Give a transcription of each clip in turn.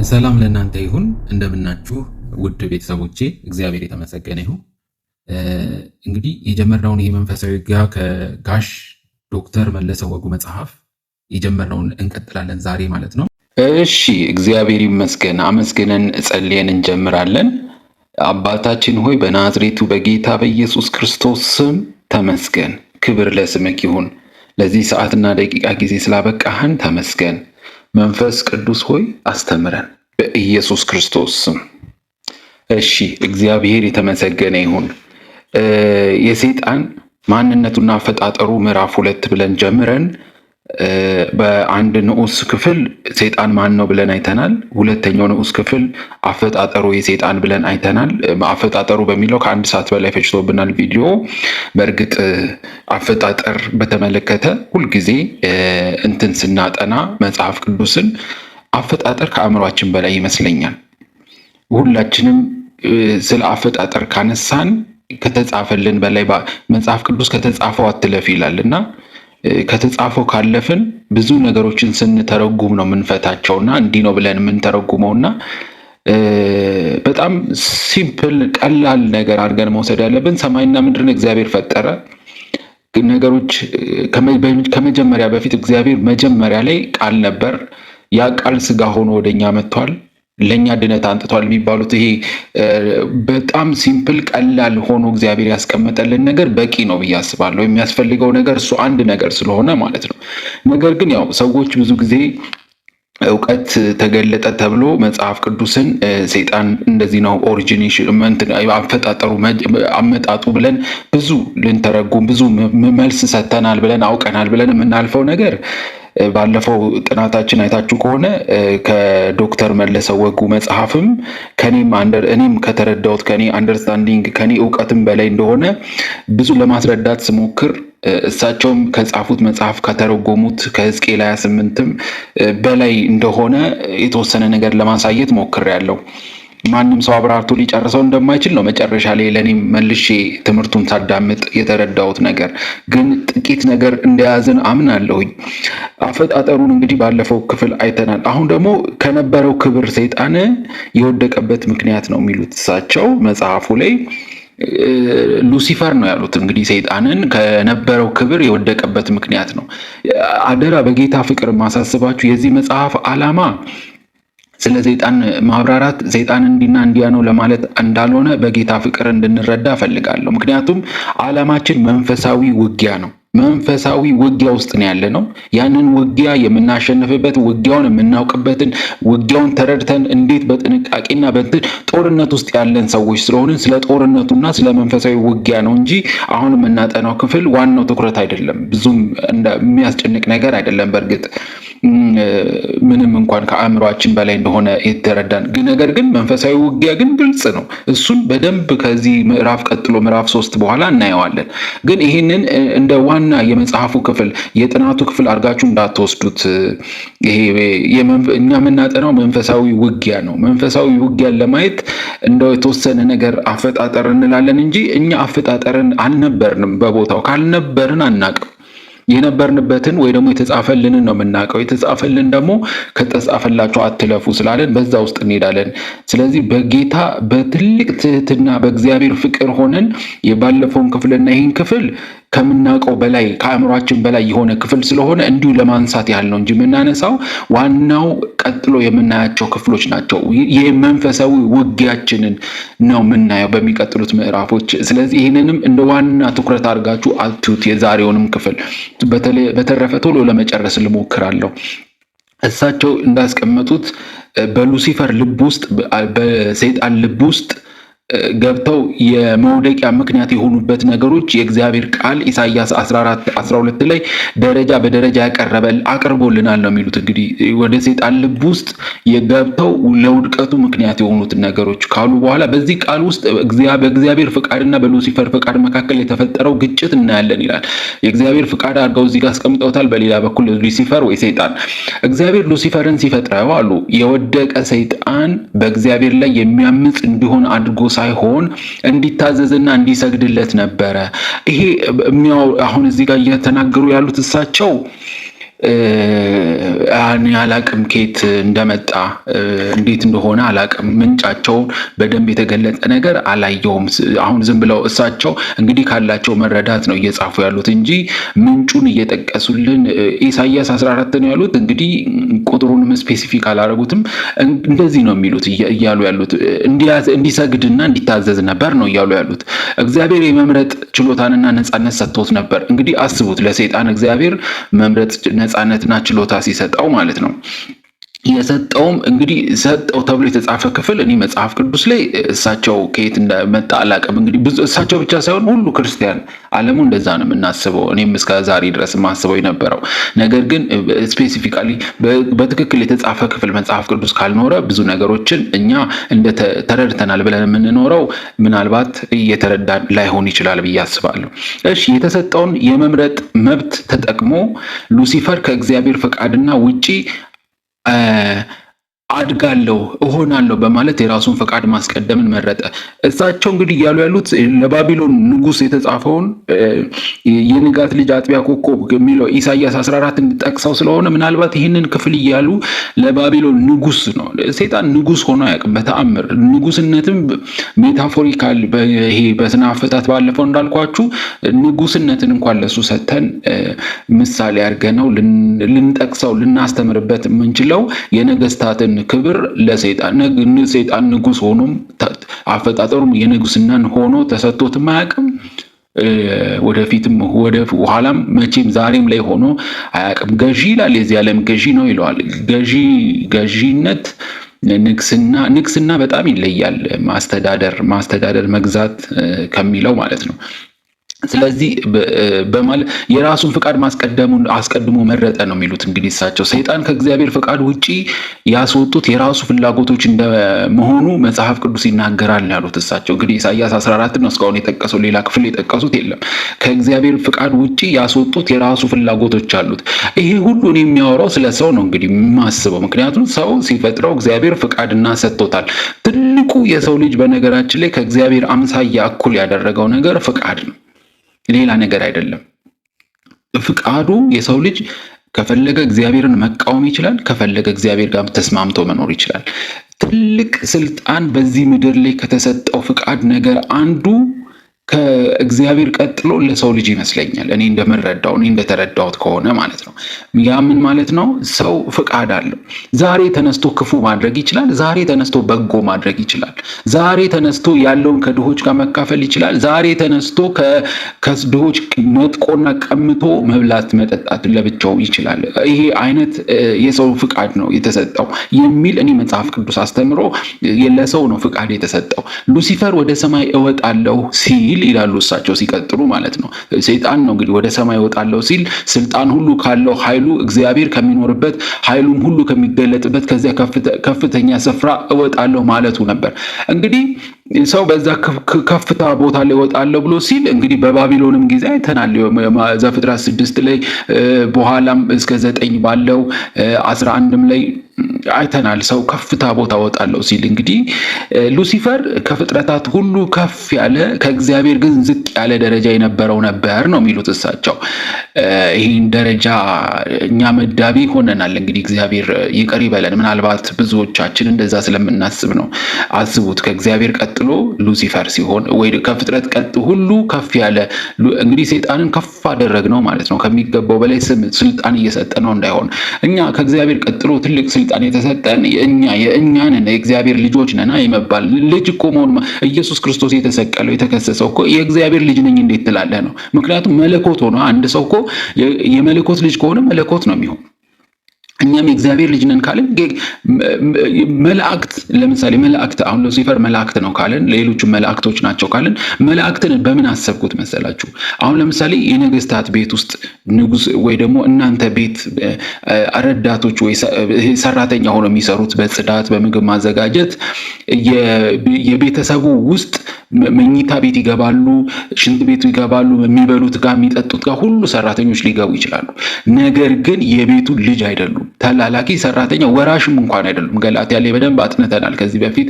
ሰላም ለእናንተ ይሁን። እንደምናችሁ ውድ ቤተሰቦቼ፣ እግዚአብሔር የተመሰገነ ይሁን። እንግዲህ የጀመርነውን ይህ መንፈሳዊ ውጊያ ከጋሽ ዶክተር መለሰ ወጉ መጽሐፍ የጀመርነውን እንቀጥላለን ዛሬ ማለት ነው። እሺ፣ እግዚአብሔር ይመስገን። አመስግነን ጸልየን እንጀምራለን። አባታችን ሆይ በናዝሬቱ በጌታ በኢየሱስ ክርስቶስ ስም ተመስገን። ክብር ለስምክ ይሁን። ለዚህ ሰዓትና ደቂቃ ጊዜ ስላበቃህን ተመስገን። መንፈስ ቅዱስ ሆይ አስተምረን በኢየሱስ ክርስቶስ ስም። እሺ፣ እግዚአብሔር የተመሰገነ ይሁን። የሰይጣን ማንነቱና አፈጣጠሩ ምዕራፍ 2 ብለን ጀምረን በአንድ ንዑስ ክፍል ሰይጣን ማን ነው ብለን አይተናል። ሁለተኛው ንዑስ ክፍል አፈጣጠሩ የሰይጣን ብለን አይተናል። አፈጣጠሩ በሚለው ከአንድ ሰዓት በላይ ፈጅቶብናል ቪዲዮ። በእርግጥ አፈጣጠር በተመለከተ ሁልጊዜ እንትን ስናጠና መጽሐፍ ቅዱስን አፈጣጠር ከአእምሯችን በላይ ይመስለኛል። ሁላችንም ስለ አፈጣጠር ካነሳን ከተጻፈልን በላይ መጽሐፍ ቅዱስ ከተጻፈው አትለፍ ይላል እና ከተጻፈው ካለፍን ብዙ ነገሮችን ስንተረጉም ነው የምንፈታቸውና እንዲህ ነው ብለን የምንተረጉመውና በጣም ሲምፕል ቀላል ነገር አድርገን መውሰድ ያለብን ሰማይና ምድርን እግዚአብሔር ፈጠረ። ነገሮች ከመጀመሪያ በፊት እግዚአብሔር መጀመሪያ ላይ ቃል ነበር። ያ ቃል ስጋ ሆኖ ወደኛ መጥቷል፣ ለኛ ድነት አንጥቷል የሚባሉት ይሄ በጣም ሲምፕል ቀላል ሆኖ እግዚአብሔር ያስቀመጠልን ነገር በቂ ነው ብዬ አስባለሁ። የሚያስፈልገው ነገር እሱ አንድ ነገር ስለሆነ ማለት ነው። ነገር ግን ያው ሰዎች ብዙ ጊዜ እውቀት ተገለጠ ተብሎ መጽሐፍ ቅዱስን ሰይጣን እንደዚህ ነው ኦሪጂኔሽን አፈጣጠሩ አመጣጡ ብለን ብዙ ልንተረጉም ብዙ መልስ ሰተናል ብለን አውቀናል ብለን የምናልፈው ነገር ባለፈው ጥናታችን አይታችሁ ከሆነ ከዶክተር መለሰ ወጉ መጽሐፍም እኔም ከተረዳሁት ከኔ አንደርስታንዲንግ ከኔ እውቀትም በላይ እንደሆነ ብዙ ለማስረዳት ስሞክር እሳቸውም ከጻፉት መጽሐፍ ከተረጎሙት ከሕዝቅኤል 28ም በላይ እንደሆነ የተወሰነ ነገር ለማሳየት ሞክሬያለሁ። ማንም ሰው አብራርቶ ሊጨርሰው እንደማይችል ነው መጨረሻ ላይ ለኔም መልሼ ትምህርቱን ሳዳምጥ የተረዳሁት ነገር። ግን ጥቂት ነገር እንደያዝን አምናለሁኝ። አፈጣጠሩን እንግዲህ ባለፈው ክፍል አይተናል። አሁን ደግሞ ከነበረው ክብር ሰይጣን የወደቀበት ምክንያት ነው የሚሉት እሳቸው መጽሐፉ ላይ ሉሲፈር ነው ያሉት። እንግዲህ ሰይጣንን ከነበረው ክብር የወደቀበት ምክንያት ነው። አደራ በጌታ ፍቅር ማሳስባችሁ የዚህ መጽሐፍ ዓላማ ስለ ሰይጣን ማብራራት ሰይጣን እንዲና እንዲያ ነው ለማለት እንዳልሆነ በጌታ ፍቅር እንድንረዳ እፈልጋለሁ። ምክንያቱም ዓላማችን መንፈሳዊ ውጊያ ነው። መንፈሳዊ ውጊያ ውስጥ ነው ያለ ነው። ያንን ውጊያ የምናሸንፍበት ውጊያውን የምናውቅበትን ውጊያውን ተረድተን እንዴት በጥንቃቄና ጦርነት ውስጥ ያለን ሰዎች ስለሆንን ስለ ጦርነቱና ስለ መንፈሳዊ ውጊያ ነው እንጂ አሁን የምናጠናው ክፍል ዋናው ትኩረት አይደለም። ብዙም የሚያስጨንቅ ነገር አይደለም። በእርግጥ ምንም እንኳን ከአእምሯችን በላይ እንደሆነ የተረዳን ነገር ግን መንፈሳዊ ውጊያ ግን ግልጽ ነው። እሱን በደንብ ከዚህ ምዕራፍ ቀጥሎ ምዕራፍ 3 በኋላ እናየዋለን። ግን ይህንን እንደ ዋና የመጽሐፉ ክፍል የጥናቱ ክፍል አድርጋችሁ እንዳትወስዱት። ይሄ እኛ የምናጠናው መንፈሳዊ ውጊያ ነው። መንፈሳዊ ውጊያን ለማየት እንደው የተወሰነ ነገር አፈጣጠር እንላለን እንጂ እኛ አፈጣጠርን አልነበርንም። በቦታው ካልነበርን አናቅም። የነበርንበትን ወይ ደግሞ የተጻፈልንን ነው የምናውቀው። የተጻፈልን ደግሞ ከተጻፈላችሁ አትለፉ ስላለን በዛ ውስጥ እንሄዳለን። ስለዚህ በጌታ በትልቅ ትህትና በእግዚአብሔር ፍቅር ሆነን የባለፈውን ክፍልና ይህን ክፍል ከምናውቀው በላይ ከአእምሯችን በላይ የሆነ ክፍል ስለሆነ እንዲሁ ለማንሳት ያህል ነው እንጂ የምናነሳው ዋናው ቀጥሎ የምናያቸው ክፍሎች ናቸው። የመንፈሳዊ ውጊያችንን ነው የምናየው በሚቀጥሉት ምዕራፎች። ስለዚህ ይህንንም እንደ ዋና ትኩረት አድርጋችሁ አትዩት የዛሬውንም ክፍል። በተረፈ ቶሎ ለመጨረስ ልሞክራለሁ። እሳቸው እንዳስቀመጡት በሉሲፈር ልብ ውስጥ በሰይጣን ልብ ውስጥ ገብተው የመውደቂያ ምክንያት የሆኑበት ነገሮች የእግዚአብሔር ቃል ኢሳይያስ 14:12 ላይ ደረጃ በደረጃ አቅርቦልናል ነው የሚሉት። እንግዲህ ወደ ሰይጣን ልብ ውስጥ የገብተው ለውድቀቱ ምክንያት የሆኑትን ነገሮች ካሉ በኋላ በዚህ ቃል ውስጥ በእግዚአብሔር ፍቃድና በሉሲፈር ፍቃድ መካከል የተፈጠረው ግጭት እናያለን ይላል። የእግዚአብሔር ፍቃድ አድርገው እዚህ ጋር አስቀምጠውታል። በሌላ በኩል ሉሲፈር ወይ ሰይጣን እግዚአብሔር ሉሲፈርን ሲፈጥረው አሉ የወደቀ ሰይጣን በእግዚአብሔር ላይ የሚያምጽ እንዲሆን አድርጎ ሳይሆን እንዲታዘዝና እንዲሰግድለት ነበረ። ይሄ አሁን እዚህ ጋር እየተናገሩ ያሉት እሳቸው ያን ያላቅም ኬት እንደመጣ እንዴት እንደሆነ አላቅም። ምንጫቸውን በደንብ የተገለጸ ነገር አላየውም። አሁን ዝም ብለው እሳቸው እንግዲህ ካላቸው መረዳት ነው እየጻፉ ያሉት እንጂ ምንጩን እየጠቀሱልን ኢሳይያስ 14 ነው ያሉት። እንግዲህ ቁጥሩንም ስፔሲፊክ አላረጉትም። እንደዚህ ነው የሚሉት እያሉ ያሉት እንዲሰግድና እንዲታዘዝ ነበር ነው እያሉ ያሉት። እግዚአብሔር የመምረጥ ችሎታንና ነፃነት ሰጥቶት ነበር። እንግዲህ አስቡት፣ ለሰይጣን እግዚአብሔር መምረጥ ነፃነትና ችሎታ ሲሰጠው ማለት ነው። የሰጠውም እንግዲህ ሰጠው ተብሎ የተጻፈ ክፍል እኔ መጽሐፍ ቅዱስ ላይ እሳቸው ከየት እንደመጣ አላውቅም። እንግዲህ ብዙ እሳቸው ብቻ ሳይሆን ሁሉ ክርስቲያን ዓለሙ እንደዛ ነው የምናስበው። እኔም እስከ ዛሬ ድረስ የማስበው የነበረው ነገር ግን ስፔሲፊካሊ በትክክል የተጻፈ ክፍል መጽሐፍ ቅዱስ ካልኖረ ብዙ ነገሮችን እኛ ተረድተናል ብለን የምንኖረው ምናልባት እየተረዳን ላይሆን ይችላል ብዬ አስባለሁ። እሺ፣ የተሰጠውን የመምረጥ መብት ተጠቅሞ ሉሲፈር ከእግዚአብሔር ፈቃድና ውጪ አድጋለሁ እሆናለሁ በማለት የራሱን ፈቃድ ማስቀደምን መረጠ። እሳቸው እንግዲህ እያሉ ያሉት ለባቢሎን ንጉስ የተጻፈውን የንጋት ልጅ አጥቢያ ኮከብ የሚለው ኢሳይያስ 14 እንጠቅሰው ስለሆነ ምናልባት ይህንን ክፍል እያሉ ለባቢሎን ንጉስ ነው። ሰይጣን ንጉስ ሆኖ አያውቅም በተአምር። ንጉስነትም ሜታፎሪካል ይሄ በስነ አፈታት ባለፈው እንዳልኳችሁ ንጉስነትን እንኳን ለሱ ሰተን ምሳሌ አድርገነው ልንጠቅሰው ልናስተምርበት የምንችለው የነገስታትን ክብር ለሰይጣን ንጉስ ሆኖም አፈጣጠሩም የንጉስናን ሆኖ ተሰጥቶትም አያውቅም። ወደፊትም ወደ ኋላም መቼም ዛሬም ላይ ሆኖ አያውቅም። ገዢ ይላል፣ የዚህ ዓለም ገዢ ነው ይለዋል። ገዢነት ንግስና በጣም ይለያል። ማስተዳደር መግዛት ከሚለው ማለት ነው። ስለዚህ በማለት የራሱን ፍቃድ አስቀድሞ መረጠ ነው የሚሉት። እንግዲህ እሳቸው ሰይጣን ከእግዚአብሔር ፍቃድ ውጪ ያስወጡት የራሱ ፍላጎቶች እንደመሆኑ መጽሐፍ ቅዱስ ይናገራል ያሉት እሳቸው። እንግዲህ ኢሳይያስ 14 ነው እስካሁን የጠቀሰው፣ ሌላ ክፍል የጠቀሱት የለም። ከእግዚአብሔር ፍቃድ ውጪ ያስወጡት የራሱ ፍላጎቶች አሉት። ይሄ ሁሉን የሚያወራው ስለ ሰው ነው እንግዲህ የማስበው። ምክንያቱም ሰው ሲፈጥረው እግዚአብሔር ፍቃድና ሰጥቶታል። ትልቁ የሰው ልጅ በነገራችን ላይ ከእግዚአብሔር አምሳያ እኩል ያደረገው ነገር ፍቃድ ነው፣ ሌላ ነገር አይደለም። ፍቃዱ የሰው ልጅ ከፈለገ እግዚአብሔርን መቃወም ይችላል፣ ከፈለገ እግዚአብሔር ጋር ተስማምቶ መኖር ይችላል። ትልቅ ስልጣን በዚህ ምድር ላይ ከተሰጠው ፍቃድ ነገር አንዱ ከእግዚአብሔር ቀጥሎ ለሰው ልጅ ይመስለኛል። እኔ እንደተረዳሁት ከሆነ ማለት ነው። ያ ምን ማለት ነው? ሰው ፍቃድ አለው። ዛሬ ተነስቶ ክፉ ማድረግ ይችላል። ዛሬ ተነስቶ በጎ ማድረግ ይችላል። ዛሬ ተነስቶ ያለውን ከድሆች ጋር መካፈል ይችላል። ዛሬ ተነስቶ ከድሆች ነጥቆና ቀምቶ መብላት መጠጣት ለብቻው ይችላል። ይሄ አይነት የሰው ፍቃድ ነው የተሰጠው የሚል እኔ መጽሐፍ ቅዱስ አስተምሮ ለሰው ነው ፍቃድ የተሰጠው። ሉሲፈር ወደ ሰማይ እወጣለሁ ሲል ይላሉ እሳቸው ሲቀጥሉ ማለት ነው። ሰይጣን ነው እንግዲህ ወደ ሰማይ እወጣለሁ ሲል ስልጣን ሁሉ ካለው ኃይሉ እግዚአብሔር ከሚኖርበት ኃይሉም ሁሉ ከሚገለጥበት ከዚያ ከፍተኛ ስፍራ እወጣለሁ ማለቱ ነበር። እንግዲህ ሰው በዛ ከፍታ ቦታ ላይ እወጣለሁ ብሎ ሲል እንግዲህ በባቢሎንም ጊዜ አይተናል። ዘፍጥረት 6 ላይ በኋላም እስከ 9 ባለው 11ም ላይ አይተናል። ሰው ከፍታ ቦታ እወጣለሁ ሲል እንግዲህ ሉሲፈር ከፍጥረታት ሁሉ ከፍ ያለ ከእግዚአብሔር ግን ዝቅ ያለ ደረጃ የነበረው ነበር ነው የሚሉት እሳቸው። ይህን ደረጃ እኛ መዳቢ ሆነናል። እንግዲህ እግዚአብሔር ይቅር ይበለን። ምናልባት ብዙዎቻችን እንደዛ ስለምናስብ ነው። አስቡት፣ ከእግዚአብሔር ቀጥሎ ሉሲፈር ሲሆን ወይ ከፍጥረት ሁሉ ከፍ ያለ እንግዲህ ሰይጣንን ከፍ አደረግነው ማለት ነው። ከሚገባው በላይ ስልጣን እየሰጠ ነው እንዳይሆን። እኛ ከእግዚአብሔር ቀጥሎ ትልቅ ስልጣን የተሰጠን የእኛን የእግዚአብሔር ልጆች ነና የመባል ልጅ እኮ መሆን ኢየሱስ ክርስቶስ የተሰቀለው የተከሰሰው እኮ የእግዚአብሔር ልጅ ነኝ እንዴት ትላለህ ነው። ምክንያቱም መለኮት ሆኖ አንድ ሰው እኮ የመለኮት ልጅ ከሆነ መለኮት ነው የሚሆን። እኛም የእግዚአብሔር ልጅ ነን ካለን መላእክት ለምሳሌ መላእክት አሁን ሉሲፈር መላእክት ነው ካለን ሌሎቹ መላእክቶች ናቸው ካለን መላእክትን በምን አሰብኩት መሰላችሁ? አሁን ለምሳሌ የነገስታት ቤት ውስጥ ንጉስ ወይ ደግሞ እናንተ ቤት ረዳቶች ወይ ሰራተኛ ሆነው የሚሰሩት በጽዳት በምግብ ማዘጋጀት የቤተሰቡ ውስጥ መኝታ ቤት ይገባሉ፣ ሽንት ቤቱ ይገባሉ፣ የሚበሉት ጋር የሚጠጡት ጋር ሁሉ ሰራተኞች ሊገቡ ይችላሉ። ነገር ግን የቤቱ ልጅ አይደሉም። ተላላኪ ሰራተኛ ወራሽም እንኳን አይደሉም። ገላትያ ላይ በደንብ አጥንተናል ከዚህ በፊት።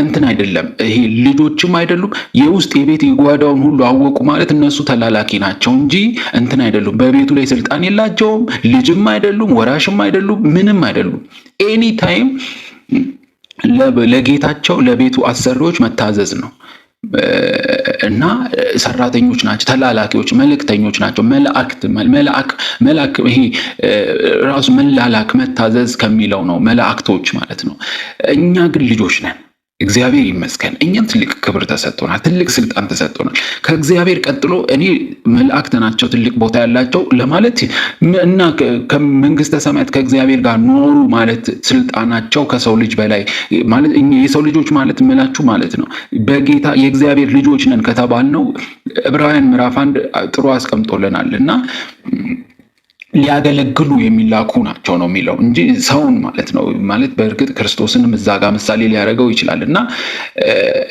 እንትን አይደለም ይሄ ልጆችም አይደሉም። የውስጥ የቤት የጓዳውን ሁሉ አወቁ ማለት እነሱ ተላላኪ ናቸው እንጂ እንትን አይደሉም። በቤቱ ላይ ስልጣን የላቸውም። ልጅም አይደሉም፣ ወራሽም አይደሉም፣ ምንም አይደሉም። ኤኒ ታይም ለጌታቸው ለቤቱ አሰሪዎች መታዘዝ ነው። እና ሰራተኞች ናቸው፣ ተላላኪዎች፣ መልእክተኞች ናቸው። መልአክ ይሄ ራሱ መላላክ መታዘዝ ከሚለው ነው፣ መላእክቶች ማለት ነው። እኛ ግን ልጆች ነን። እግዚአብሔር ይመስገን እኛም ትልቅ ክብር ተሰጥቶናል፣ ትልቅ ስልጣን ተሰጥቶናል። ከእግዚአብሔር ቀጥሎ እኔ መላእክት ናቸው ትልቅ ቦታ ያላቸው ለማለት እና ከመንግስተ ሰማያት ከእግዚአብሔር ጋር ኖሩ ማለት ስልጣናቸው ከሰው ልጅ በላይ ማለት የሰው ልጆች ማለት ምላችሁ ማለት ነው። በጌታ የእግዚአብሔር ልጆች ነን ከተባልነው ዕብራውያን ምዕራፍ 1 ጥሩ አስቀምጦልናል እና ሊያገለግሉ የሚላኩ ናቸው ነው የሚለው እንጂ ሰውን ማለት ነው። ማለት በእርግጥ ክርስቶስንም እዛ ጋር ምሳሌ ሊያደርገው ይችላል እና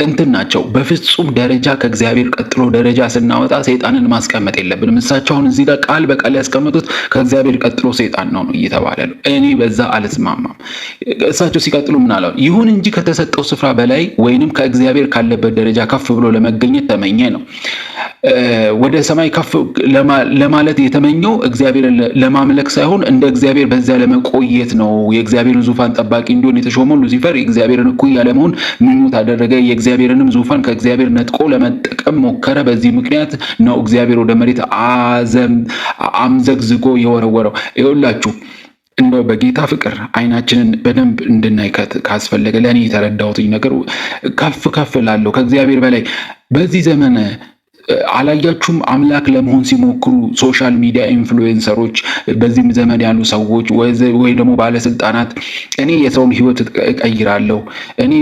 እንትን ናቸው በፍጹም ደረጃ ከእግዚአብሔር ቀጥሎ ደረጃ ስናወጣ ሰይጣንን ማስቀመጥ የለብንም። እሳቸው አሁን እዚህ ጋር ቃል በቃል ያስቀመጡት ከእግዚአብሔር ቀጥሎ ሰይጣን ነው እየተባለ ነው። እኔ በዛ አልስማማም። እሳቸው ሲቀጥሉ ምን አለው? ይሁን እንጂ ከተሰጠው ስፍራ በላይ ወይንም ከእግዚአብሔር ካለበት ደረጃ ከፍ ብሎ ለመገኘት ተመኘ ነው። ወደ ሰማይ ከፍ ለማለት የተመኘው እግዚአብሔርን ለማምለክ ሳይሆን እንደ እግዚአብሔር በዚያ ለመቆየት ነው። የእግዚአብሔርን ዙፋን ጠባቂ እንዲሆን የተሾመው ሉሲፈር የእግዚአብሔርን እኩያ ለመሆን ምኞት አደረገ። የእግዚአብሔርንም ዙፋን ከእግዚአብሔር ነጥቆ ለመጠቀም ሞከረ። በዚህ ምክንያት ነው እግዚአብሔር ወደ መሬት አምዘግዝጎ የወረወረው። ይኸውላችሁ እንደው በጌታ ፍቅር አይናችንን በደንብ እንድናይ ካስፈለገ ለእኔ የተረዳሁትኝ ነገር ከፍ ከፍ ላለው ከእግዚአብሔር በላይ በዚህ ዘመን አላያችሁም? አምላክ ለመሆን ሲሞክሩ ሶሻል ሚዲያ ኢንፍሉዌንሰሮች፣ በዚህም ዘመን ያሉ ሰዎች ወይ ደግሞ ባለስልጣናት እኔ የሰውን ህይወት እቀይራለሁ፣ እኔ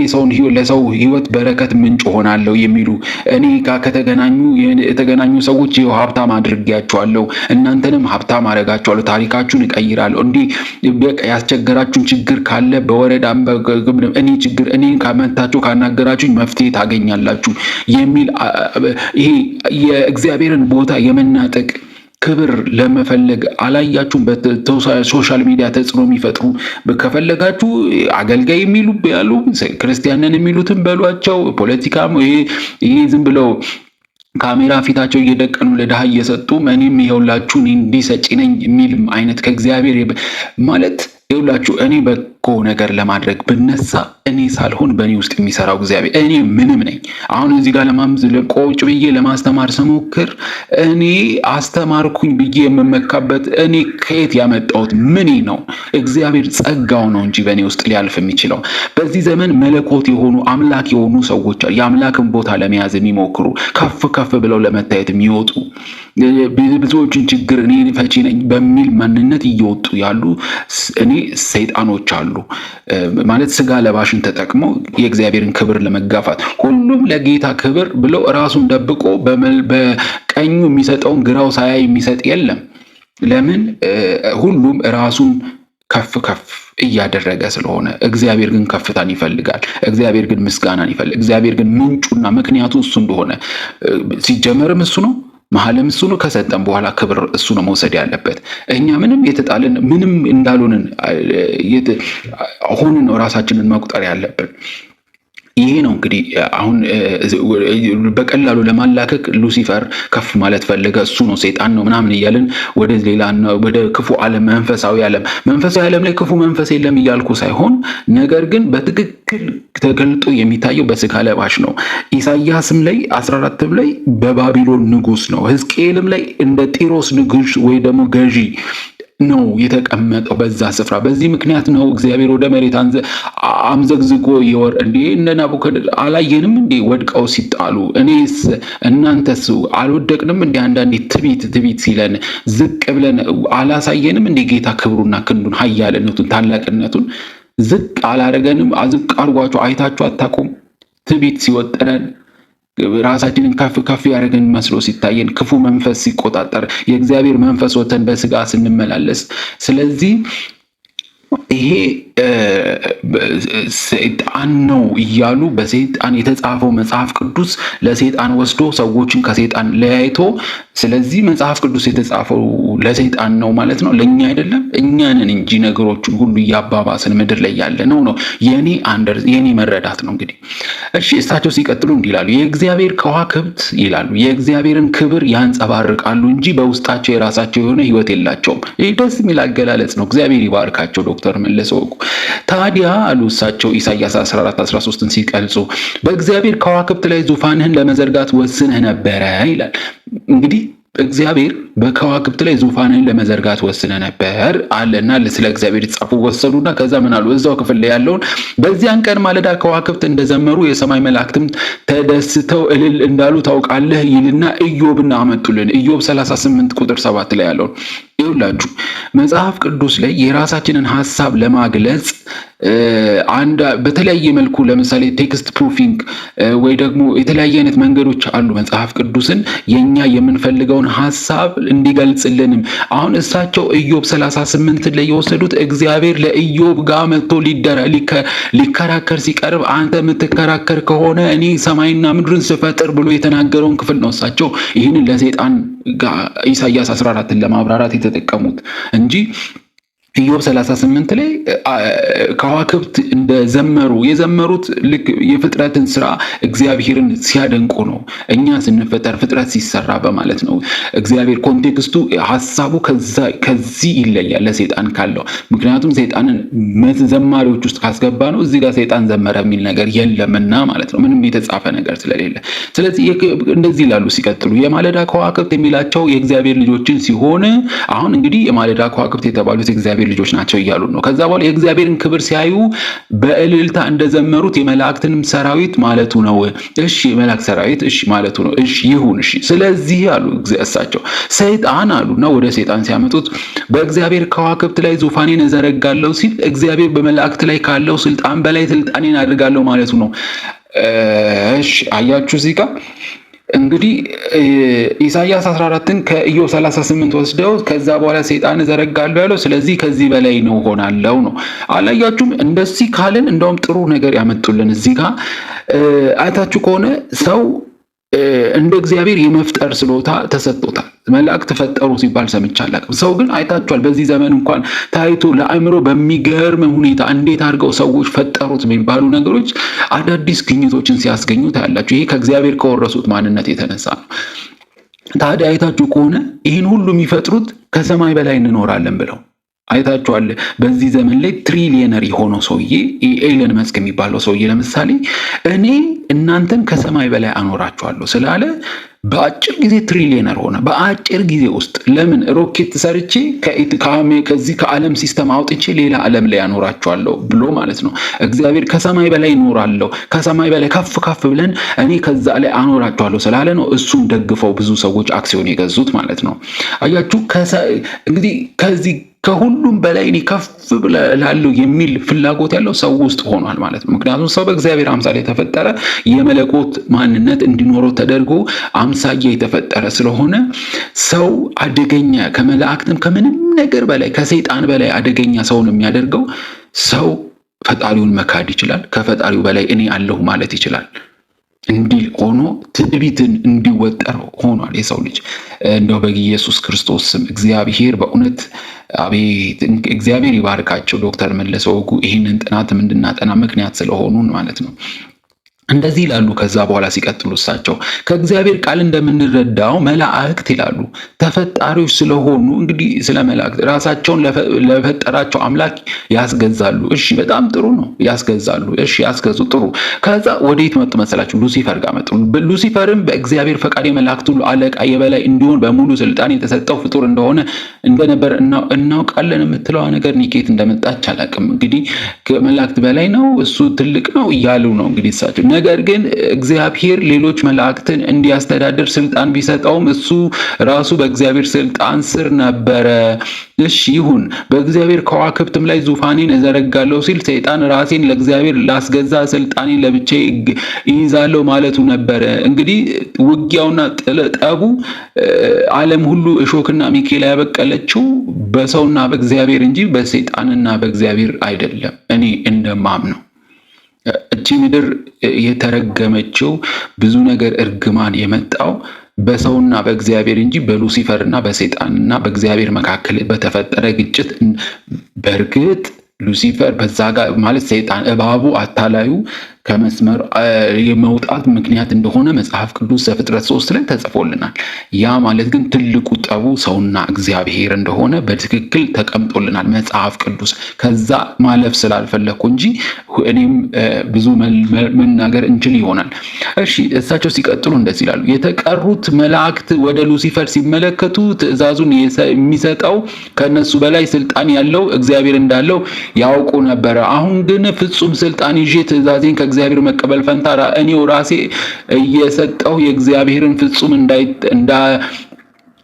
ለሰው ህይወት በረከት ምንጭ ሆናለሁ የሚሉ እኔ ጋር የተገናኙ ሰዎች ይኸው ሀብታም አድርጌያቸዋለሁ፣ እናንተንም ሀብታም አደርጋቸዋለሁ፣ ታሪካችሁን እቀይራለሁ፣ እንዲህ በቃ ያስቸገራችሁን ችግር ካለ በወረዳም እኔ ካመታችሁ ካናገራችሁኝ መፍትሄ ታገኛላችሁ የሚል ይሄ የእግዚአብሔርን ቦታ የመናጠቅ ክብር ለመፈለግ አላያችሁም? በሶሻል ሚዲያ ተጽዕኖ የሚፈጥሩ ከፈለጋችሁ አገልጋይ የሚሉ ያሉ ክርስቲያንን የሚሉትን በሏቸው። ፖለቲካም ይሄ ዝም ብለው ካሜራ ፊታቸው እየደቀኑ ለድሃ እየሰጡ እኔም ይኸውላችሁ እንዲህ ሰጪ ነኝ የሚልም አይነት ከእግዚአብሔር ማለት ይኸውላችሁ እኔ በጎ ነገር ለማድረግ ብነሳ እኔ ሳልሆን በእኔ ውስጥ የሚሰራው እግዚአብሔር፣ እኔ ምንም ነኝ። አሁን እዚህ ጋር ቆጭ ብዬ ለማስተማር ስሞክር እኔ አስተማርኩኝ ብዬ የምመካበት እኔ ከየት ያመጣሁት ምን ነው? እግዚአብሔር ጸጋው ነው እንጂ በእኔ ውስጥ ሊያልፍ የሚችለው። በዚህ ዘመን መለኮት የሆኑ አምላክ የሆኑ ሰዎች የአምላክን ቦታ ለመያዝ የሚሞክሩ ከፍ ከፍ ብለው ለመታየት የሚወጡ ብዙዎችን ችግር እኔ ፈቺ ነኝ በሚል ማንነት እየወጡ ያሉ እኔ ሰይጣኖች አሉ ማለት ስጋ ለባሽን ተጠቅመው የእግዚአብሔርን ክብር ለመጋፋት ሁሉም ለጌታ ክብር ብሎ ራሱን ደብቆ በቀኙ የሚሰጠውን ግራው ሳያይ የሚሰጥ የለም። ለምን? ሁሉም ራሱን ከፍ ከፍ እያደረገ ስለሆነ። እግዚአብሔር ግን ከፍታን ይፈልጋል። እግዚአብሔር ግን ምስጋናን ይፈልጋል። እግዚአብሔር ግን ምንጩና ምክንያቱ እሱ እንደሆነ ሲጀመርም እሱ ነው፣ መሀልም እሱ ነው፣ ከሰጠን በኋላ ክብር እሱ ነው መውሰድ ያለበት። እኛ ምንም የተጣልን ምንም እንዳልሆንን ሆንን ነው ራሳችንን መቁጠር ያለብን። ይሄ ነው እንግዲህ አሁን በቀላሉ ለማላከክ ሉሲፈር ከፍ ማለት ፈለገ፣ እሱ ነው ሰይጣን ነው ምናምን እያልን ወደ ሌላ ወደ ክፉ ዓለም መንፈሳዊ ዓለም ላይ ክፉ መንፈስ የለም እያልኩ ሳይሆን፣ ነገር ግን በትክክል ተገልጦ የሚታየው በስጋ ለባሽ ነው። ኢሳይያስም ላይ 14 ላይ በባቢሎን ንጉስ ነው። ሕዝቅኤልም ላይ እንደ ጢሮስ ንጉስ ወይ ደግሞ ገዢ ነው የተቀመጠው በዛ ስፍራ። በዚህ ምክንያት ነው እግዚአብሔር ወደ መሬት አምዘግዝጎ እንዴ እነ ናቡከደነጾር አላየንም እንዴ ወድቀው ሲጣሉ? እኔስ እናንተስ አልወደቅንም እንዴ? አንዳንዴ ትቢት ሲለን ዝቅ ብለን አላሳየንም እንዴ? ጌታ ክብሩና ክንዱን ኃያልነቱን ታላቅነቱን ዝቅ አላደረገንም? ዝቅ አድርጓቸው አይታችሁ አታውቁም? ትቢት ሲወጠረን ራሳችንን ከፍ ከፍ ያደረገን መስሎ ሲታየን ክፉ መንፈስ ሲቆጣጠር የእግዚአብሔር መንፈስ ወተን በስጋ ስንመላለስ፣ ስለዚህ ይሄ ሰይጣን ነው እያሉ በሰይጣን የተጻፈው መጽሐፍ ቅዱስ ለሰይጣን ወስዶ ሰዎችን ከሰይጣን ለያይቶ፣ ስለዚህ መጽሐፍ ቅዱስ የተጻፈው ለሰይጣን ነው ማለት ነው፣ ለእኛ አይደለም። እኛንን እንጂ ነገሮችን ሁሉ እያባባስን ምድር ላይ ያለ ነው የኔ መረዳት ነው። እንግዲህ እሺ፣ እሳቸው ሲቀጥሉ እንዲህ ይላሉ። የእግዚአብሔር ከዋክብት ይላሉ የእግዚአብሔርን ክብር ያንጸባርቃሉ እንጂ በውስጣቸው የራሳቸው የሆነ ሕይወት የላቸውም። ይህ ደስ የሚል አገላለጽ ነው። እግዚአብሔር ይባርካቸው ዶክተር መለሰ ወጉ። ታዲያ አሉ እሳቸው ኢሳይያስ 14:13ን ሲቀልጹ በእግዚአብሔር ከዋክብት ላይ ዙፋንህን ለመዘርጋት ወስነህ ነበረ ይላል። እንግዲህ እግዚአብሔር በከዋክብት ላይ ዙፋንህን ለመዘርጋት ወስነ ነበር አለና ስለ እግዚአብሔር የተጻፉ ወሰዱና ከዛ ምን አሉ? እዛው ክፍል ላይ ያለውን በዚያን ቀን ማለዳ ከዋክብት እንደዘመሩ የሰማይ መላእክትም ተደስተው እልል እንዳሉ ታውቃለህ ይልና ኢዮብን አመጡልን። ኢዮብ 38:7 ላይ ያለውን ይውላችሁ መጽሐፍ ቅዱስ ላይ የራሳችንን ሐሳብ ለማግለጽ በተለያየ መልኩ ለምሳሌ ቴክስት ፕሩፊንግ ወይ ደግሞ የተለያየ አይነት መንገዶች አሉ መጽሐፍ ቅዱስን የኛ የምንፈልገውን ሐሳብ እንዲገልጽልንም። አሁን እሳቸው ኢዮብ 38 ላይ የወሰዱት እግዚአብሔር ለኢዮብ ጋር መጥቶ ሊከራከር ሲቀርብ አንተ የምትከራከር ከሆነ እኔ ሰማይና ምድርን ስፈጥር ብሎ የተናገረውን ክፍል ነው እሳቸው ይህንን ለሰይጣን ኢሳይያስ 14ን ለማብራራት የተጠቀሙት እንጂ ኢዮብ 38 ላይ ከዋክብት እንደዘመሩ የዘመሩት ልክ የፍጥረትን ስራ እግዚአብሔርን ሲያደንቁ ነው። እኛ ስንፈጠር ፍጥረት ሲሰራ በማለት ነው። እግዚአብሔር ኮንቴክስቱ ሐሳቡ ከዚህ ይለያል ለሰይጣን ካለው። ምክንያቱም ሰይጣንን ዘማሪዎች ውስጥ ካስገባ ነው እዚህ ጋር ሰይጣን ዘመረ የሚል ነገር የለምና ማለት ነው፣ ምንም የተጻፈ ነገር ስለሌለ። ስለዚህ እንደዚህ ይላሉ ሲቀጥሉ የማለዳ ከዋክብት የሚላቸው የእግዚአብሔር ልጆችን ሲሆን አሁን እንግዲህ የማለዳ ከዋክብት የተባሉት የእግዚአብሔር ልጆች ናቸው እያሉ ነው። ከዛ በኋላ የእግዚአብሔርን ክብር ሲያዩ በእልልታ እንደዘመሩት የመላእክትንም ሰራዊት ማለቱ ነው። እሺ የመላእክት ሰራዊት እሺ ማለቱ ነው። እሺ ይሁን እሺ። ስለዚህ አሉ እሳቸው ሰይጣን አሉና ወደ ሰይጣን ሲያመጡት በእግዚአብሔር ከዋክብት ላይ ዙፋኔን እዘረጋለሁ ሲል እግዚአብሔር በመላእክት ላይ ካለው ስልጣን በላይ ስልጣኔን አድርጋለሁ ማለቱ ነው። እሺ አያችሁ እዚህ ጋር እንግዲህ ኢሳይያስ 14ን ከኢዮብ 38 ወስደው ከዛ በኋላ ሰይጣን እዘረጋለሁ ያለው ስለዚህ ከዚህ በላይ ነው ሆናለው ነው። አላያችሁም? እንደዚህ ካልን እንደውም ጥሩ ነገር ያመጡልን እዚህ ጋር አይታችሁ ከሆነ ሰው እንደ እግዚአብሔር የመፍጠር ስሎታ ተሰጥቶታል። መላእክት ተፈጠሩ ሲባል ሰምቻለሁ። ሰው ግን አይታችኋል፣ በዚህ ዘመን እንኳን ታይቶ ለአእምሮ በሚገርም ሁኔታ እንዴት አድርገው ሰዎች ፈጠሩት የሚባሉ ነገሮች አዳዲስ ግኝቶችን ሲያስገኙ ታያላችሁ። ይሄ ከእግዚአብሔር ከወረሱት ማንነት የተነሳ ነው። ታዲያ አይታችሁ ከሆነ ይህን ሁሉ የሚፈጥሩት ከሰማይ በላይ እንኖራለን ብለው አይታችኋል። በዚህ ዘመን ላይ ትሪሊየነር የሆነው ሰውዬ ኤለን መስክ የሚባለው ሰውዬ ለምሳሌ እኔ እናንተን ከሰማይ በላይ አኖራችኋለሁ ስላለ በአጭር ጊዜ ትሪሊየነር ሆነ። በአጭር ጊዜ ውስጥ ለምን ሮኬት ሰርቼ ከዚህ ከዓለም ሲስተም አውጥቼ ሌላ ዓለም ላይ አኖራችኋለሁ ብሎ ማለት ነው። እግዚአብሔር ከሰማይ በላይ እኖራለሁ፣ ከሰማይ በላይ ከፍ ከፍ ብለን እኔ ከዛ ላይ አኖራችኋለሁ ስላለ ነው እሱን ደግፈው ብዙ ሰዎች አክሲዮን የገዙት ማለት ነው። አያችሁ እንግዲህ ከዚህ ከሁሉም በላይ እኔ ከፍ ብላለሁ የሚል ፍላጎት ያለው ሰው ውስጥ ሆኗል ማለት ነው። ምክንያቱም ሰው በእግዚአብሔር አምሳል የተፈጠረ የመለኮት ማንነት እንዲኖረው ተደርጎ አምሳያ የተፈጠረ ስለሆነ ሰው አደገኛ ከመላእክትም ከምንም ነገር በላይ ከሰይጣን በላይ አደገኛ ሰውን የሚያደርገው ሰው ፈጣሪውን መካድ ይችላል። ከፈጣሪው በላይ እኔ አለሁ ማለት ይችላል። እንዲል ሆኖ ትዕቢትን እንዲወጠር ሆኗል የሰው ልጅ። እንደው በኢየሱስ ክርስቶስ ስም እግዚአብሔር በእውነት አቤት እግዚአብሔር ይባርካቸው ዶክተር መለሰ ወጉ ይህንን ጥናትም እንድናጠና ምክንያት ስለሆኑን ማለት ነው። እንደዚህ ይላሉ። ከዛ በኋላ ሲቀጥሉ እሳቸው ከእግዚአብሔር ቃል እንደምንረዳው መላእክት ይላሉ ተፈጣሪዎች ስለሆኑ እንግዲህ ስለ መላእክት ራሳቸውን ለፈጠራቸው አምላክ ያስገዛሉ። እሺ በጣም ጥሩ ነው፣ ያስገዛሉ። እሺ ያስገዙ፣ ጥሩ። ከዛ ወዴት መጡ መሰላችሁ? ሉሲፈር ጋር መጡ። ሉሲፈርም በእግዚአብሔር ፈቃድ የመላእክት ሁሉ አለቃ የበላይ እንዲሆን በሙሉ ስልጣን የተሰጠው ፍጡር እንደነበር እናውቃለን የምትለዋ ነገር ኒኬት እንደመጣች አላውቅም። እንግዲህ ከመላእክት በላይ ነው፣ እሱ ትልቅ ነው እያሉ ነው እንግዲህ እሳቸው። ነገር ግን እግዚአብሔር ሌሎች መላእክትን እንዲያስተዳድር ስልጣን ቢሰጠውም እሱ ራሱ በእግዚአብሔር ስልጣን ስር ነበረ። እሺ ይሁን፣ በእግዚአብሔር ከዋክብትም ላይ ዙፋኔን እዘረጋለሁ ሲል ሰይጣን ራሴን ለእግዚአብሔር ላስገዛ ስልጣኔን ለብቻዬ ይይዛለሁ ማለቱ ነበረ። እንግዲህ ውጊያውና ጠቡ ዓለም ሁሉ እሾክና ሚኬላ ያበቀለችው በሰውና በእግዚአብሔር እንጂ በሰይጣንና በእግዚአብሔር አይደለም። እኔ እንደማምነው እቺ ምድር የተረገመችው ብዙ ነገር እርግማን የመጣው በሰውና በእግዚአብሔር እንጂ በሉሲፈርና በሰይጣንና በእግዚአብሔር መካከል በተፈጠረ ግጭት። በእርግጥ ሉሲፈር በዛ ጋር ማለት ሰይጣን እባቡ አታላዩ ከመስመር የመውጣት ምክንያት እንደሆነ መጽሐፍ ቅዱስ ዘፍጥረት 3 ላይ ተጽፎልናል። ያ ማለት ግን ትልቁ ጠቡ ሰውና እግዚአብሔር እንደሆነ በትክክል ተቀምጦልናል መጽሐፍ ቅዱስ። ከዛ ማለፍ ስላልፈለኩ እንጂ እኔም ብዙ መናገር እንችል ይሆናል። እሺ እሳቸው ሲቀጥሉ እንደዚህ ይላሉ። የተቀሩት መላእክት ወደ ሉሲፈር ሲመለከቱ ትእዛዙን የሚሰጠው ከነሱ በላይ ስልጣን ያለው እግዚአብሔር እንዳለው ያውቁ ነበረ። አሁን ግን ፍጹም ስልጣን ይዤ ትእዛዜን ከእግዚአብሔር መቀበል ፈንታ እኔው ራሴ እየሰጠው የእግዚአብሔርን ፍጹም